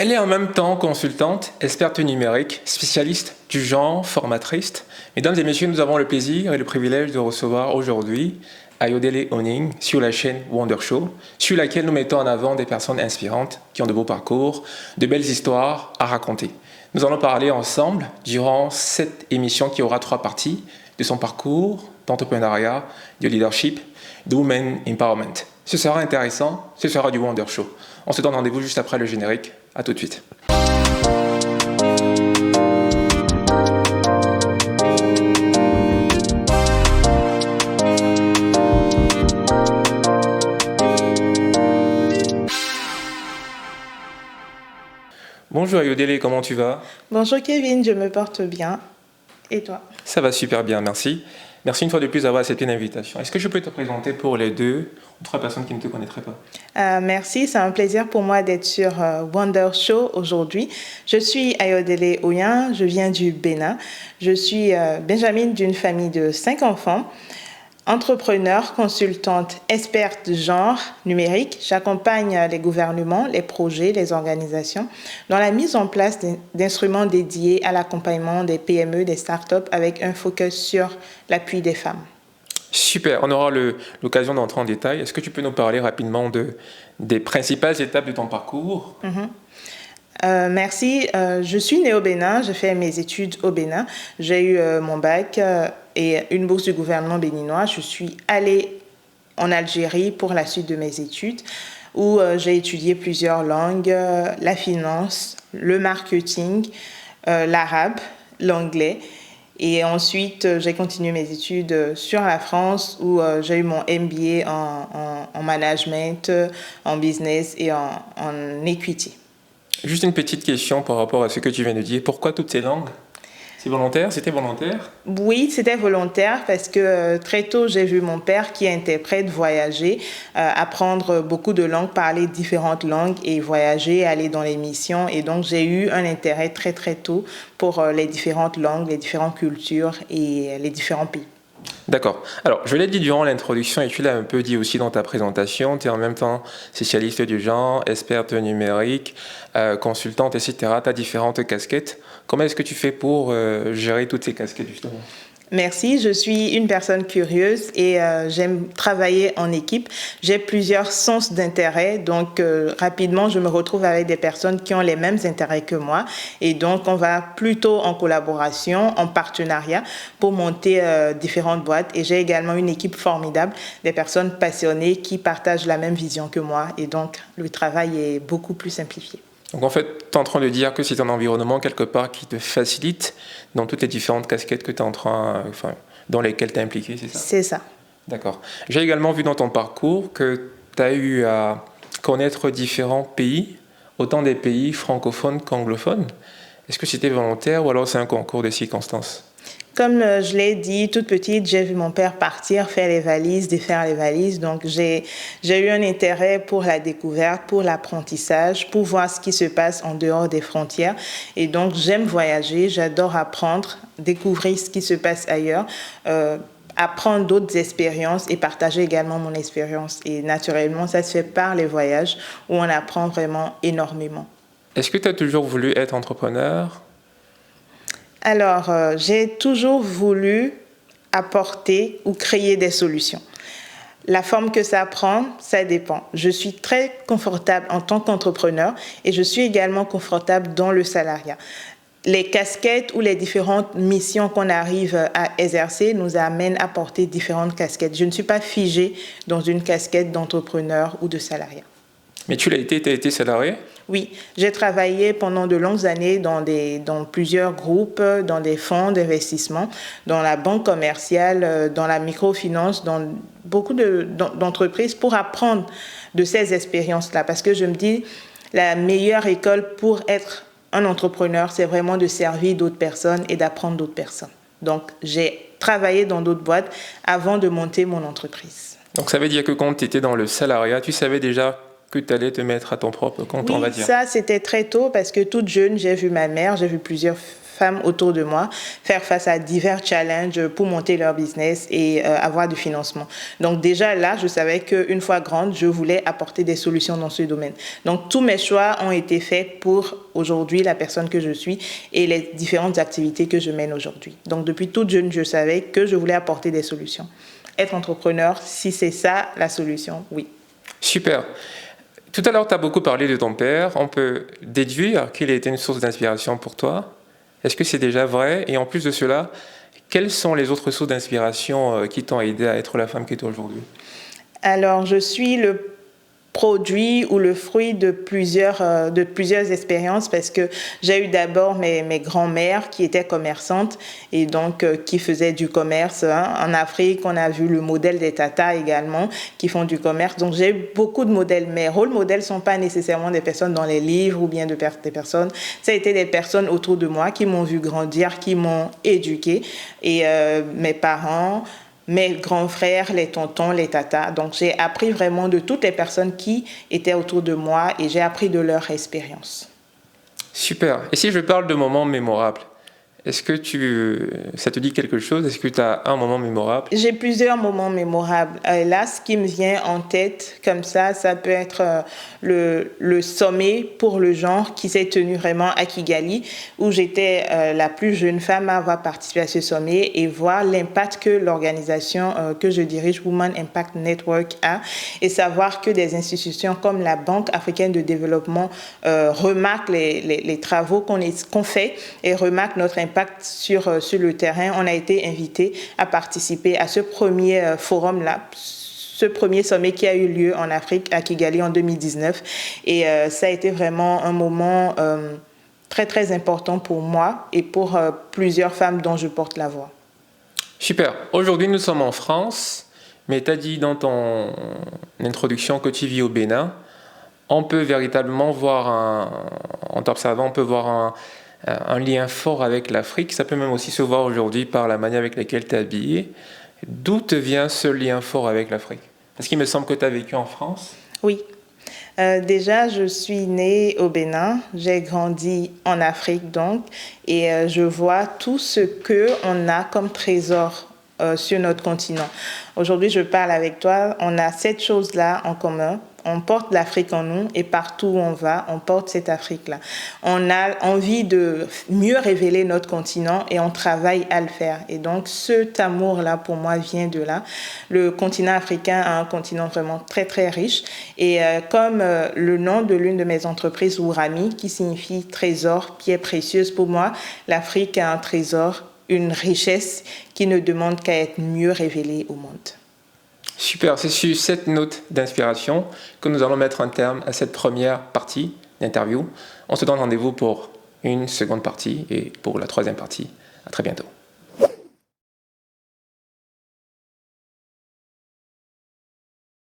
Elle est en même temps consultante, experte numérique, spécialiste du genre, formatrice. Mesdames et messieurs, nous avons le plaisir et le privilège de recevoir aujourd'hui Ayodele Onying sur la chaîne Wonder Show, sur laquelle nous mettons en avant des personnes inspirantes qui ont de beaux parcours, de belles histoires à raconter. Nous allons parler ensemble durant cette émission qui aura 3 parties de son parcours d'entrepreneuriat, de leadership, de women empowerment. Ce sera intéressant, ce sera du Wonder Show. On se donne rendez-vous juste après le générique. À tout de suite. Bonjour Ayodele, comment tu vas? Bonjour Kevin, je me porte bien. Et toi? Ça va super bien, merci. Merci une fois de plus d'avoir accepté l'invitation. Est-ce que je peux te présenter pour les 2 ou 3 personnes qui ne te connaîtraient pas? Merci, c'est un plaisir pour moi d'être sur Wonder Show aujourd'hui. Je suis Ayodele Onying, je viens du Bénin. Je suis Benjamin d'une famille de 5 enfants. Entrepreneur, consultante, experte de genre numérique, j'accompagne les gouvernements, les projets, les organisations dans la mise en place d'instruments dédiés à l'accompagnement des PME, des startups avec un focus sur l'appui des femmes. Super, on aura l'occasion d'entrer en détail. Est-ce que tu peux nous parler rapidement des principales étapes de ton parcours? Merci. Je suis née au Bénin, j'ai fait mes études au Bénin. J'ai eu mon bac et une bourse du gouvernement béninois. Je suis allée en Algérie pour la suite de mes études où j'ai étudié plusieurs langues, la finance, le marketing, l'arabe, l'anglais. Et ensuite, j'ai continué mes études sur la France où j'ai eu mon MBA en management, en business et en equity. Juste une petite question par rapport à ce que tu viens de dire. Pourquoi toutes ces langues? C'est volontaire? C'était volontaire? Oui, c'était volontaire parce que très tôt, j'ai vu mon père qui est interprète voyager, apprendre beaucoup de langues, parler différentes langues et voyager, aller dans les missions. Et donc, j'ai eu un intérêt très, très tôt pour les différentes langues, les différentes cultures et les différents pays. D'accord. Alors, je l'ai dit durant l'introduction et tu l'as un peu dit aussi dans ta présentation, tu es en même temps spécialiste du genre, experte numérique, consultante, etc. Tu as différentes casquettes. Comment est-ce que tu fais pour gérer toutes ces casquettes, justement? Merci, je suis une personne curieuse et j'aime travailler en équipe. J'ai plusieurs sens d'intérêt, donc rapidement, je me retrouve avec des personnes qui ont les mêmes intérêts que moi. Et donc, on va plutôt en collaboration, en partenariat pour monter différentes boîtes. Et j'ai également une équipe formidable, des personnes passionnées qui partagent la même vision que moi. Et donc, le travail est beaucoup plus simplifié. Donc en fait, tu es en train de dire que c'est un environnement quelque part qui te facilite dans toutes les différentes casquettes que tu es dans lesquelles tu es impliqué, c'est ça? C'est ça. D'accord. J'ai également vu dans ton parcours que tu as eu à connaître différents pays, autant des pays francophones qu'anglophones. Est-ce que c'était volontaire ou alors c'est un concours de circonstances? Comme je l'ai dit, toute petite, j'ai vu mon père partir, faire les valises, défaire les valises. Donc, j'ai eu un intérêt pour la découverte, pour l'apprentissage, pour voir ce qui se passe en dehors des frontières. Et donc, j'aime voyager, j'adore apprendre, découvrir ce qui se passe ailleurs, apprendre d'autres expériences et partager également mon expérience. Et naturellement, ça se fait par les voyages où on apprend vraiment énormément. Est-ce que tu as toujours voulu être entrepreneur? Alors, j'ai toujours voulu apporter ou créer des solutions. La forme que ça prend, ça dépend. Je suis très confortable en tant qu'entrepreneur et je suis également confortable dans le salariat. Les casquettes ou les différentes missions qu'on arrive à exercer nous amènent à porter différentes casquettes. Je ne suis pas figée dans une casquette d'entrepreneur ou de salariat. Mais tu as été salarié? Oui, j'ai travaillé pendant de longues années dans plusieurs groupes, dans des fonds d'investissement, dans la banque commerciale, dans la microfinance, dans beaucoup d'entreprises pour apprendre de ces expériences-là. Parce que je me dis, la meilleure école pour être un entrepreneur, c'est vraiment de servir d'autres personnes et d'apprendre d'autres personnes. Donc, j'ai travaillé dans d'autres boîtes avant de monter mon entreprise. Donc, ça veut dire que quand tu étais dans le salariat, tu savais déjà que tu allais te mettre à ton propre compte, oui, on va dire. Ça, c'était très tôt parce que toute jeune, j'ai vu ma mère, j'ai vu plusieurs femmes autour de moi faire face à divers challenges pour monter leur business et avoir du financement. Donc déjà là, je savais qu'une fois grande, je voulais apporter des solutions dans ce domaine. Donc tous mes choix ont été faits pour aujourd'hui la personne que je suis et les différentes activités que je mène aujourd'hui. Donc depuis toute jeune, je savais que je voulais apporter des solutions. Être entrepreneur, si c'est ça la solution, oui. Super. Tout à l'heure, tu as beaucoup parlé de ton père. On peut déduire qu'il a été une source d'inspiration pour toi. Est-ce que c'est déjà vrai? Et en plus de cela, quelles sont les autres sources d'inspiration qui t'ont aidé à être la femme que tu es aujourd'hui? Alors, je suis le produit ou le fruit de plusieurs expériences parce que j'ai eu d'abord mes grands-mères qui étaient commerçantes et donc qui faisaient du commerce. En Afrique, on a vu le modèle des tatas également qui font du commerce. Donc j'ai eu beaucoup de modèles. Mes rôles modèles ne sont pas nécessairement des personnes dans les livres ou bien des personnes. Ça a été des personnes autour de moi qui m'ont vu grandir, qui m'ont éduquée et mes parents, mes grands frères, les tontons, les tatas. Donc, j'ai appris vraiment de toutes les personnes qui étaient autour de moi et j'ai appris de leur expérience. Super. Et si je parle de moments mémorables, est-ce que ça te dit quelque chose? Est-ce que tu as un moment mémorable? J'ai plusieurs moments mémorables. Là, ce qui me vient en tête comme ça peut être le sommet pour le genre qui s'est tenu vraiment à Kigali, où j'étais la plus jeune femme à avoir participé à ce sommet et voir l'impact que l'organisation que je dirige, Women Impact Network, a, et savoir que des institutions comme la Banque africaine de développement remarquent les travaux qu'on fait et remarquent notre impact sur le terrain. On a été invité à participer à ce premier forum-là, ce premier sommet qui a eu lieu en Afrique, à Kigali, en 2019. Et ça a été vraiment un moment très, très important pour moi et pour plusieurs femmes dont je porte la voix. Super. Aujourd'hui, nous sommes en France, mais tu as dit dans ton introduction que tu vis au Bénin. On peut véritablement voir, en t'observant, on peut voir un lien fort avec l'Afrique. Ça peut même aussi se voir aujourd'hui par la manière avec laquelle tu es habillée. D'où te vient ce lien fort avec l'Afrique? Parce qu'il me semble que tu as vécu en France. Oui. Déjà, je suis née au Bénin. J'ai grandi en Afrique, donc. Et je vois tout ce qu'on a comme trésor sur notre continent. Aujourd'hui, je parle avec toi. On a cette chose-là en commun. On porte l'Afrique en nous et partout où on va, on porte cette Afrique-là. On a envie de mieux révéler notre continent et on travaille à le faire. Et donc, cet amour-là, pour moi, vient de là. Le continent africain a un continent vraiment très, très riche. Et comme le nom de l'une de mes entreprises, Ourami, qui signifie trésor, pierre précieuse, pour moi, l'Afrique a un trésor, une richesse qui ne demande qu'à être mieux révélée au monde. Super, c'est sur cette note d'inspiration que nous allons mettre un terme à cette première partie d'interview. On se donne rendez-vous pour une seconde partie et pour la troisième partie. À très bientôt.